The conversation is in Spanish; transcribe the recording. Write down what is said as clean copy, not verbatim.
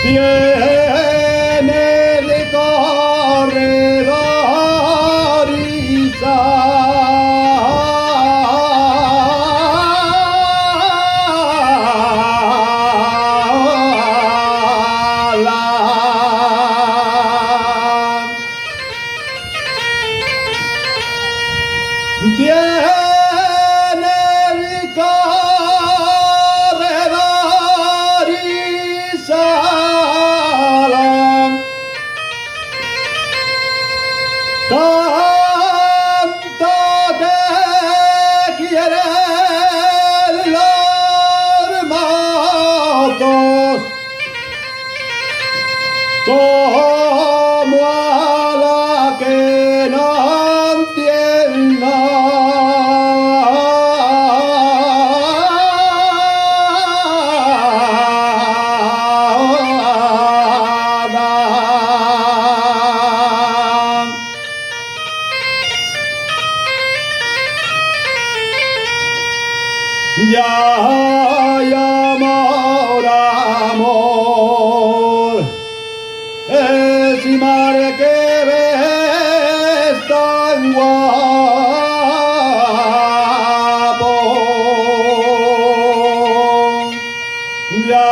tiene de corredor y sala. Tiene el corredor y sala, tanto te quieren los motos como a la que no entienda. Ya hay amor, amor, ese mar que ves tan guapo. Ya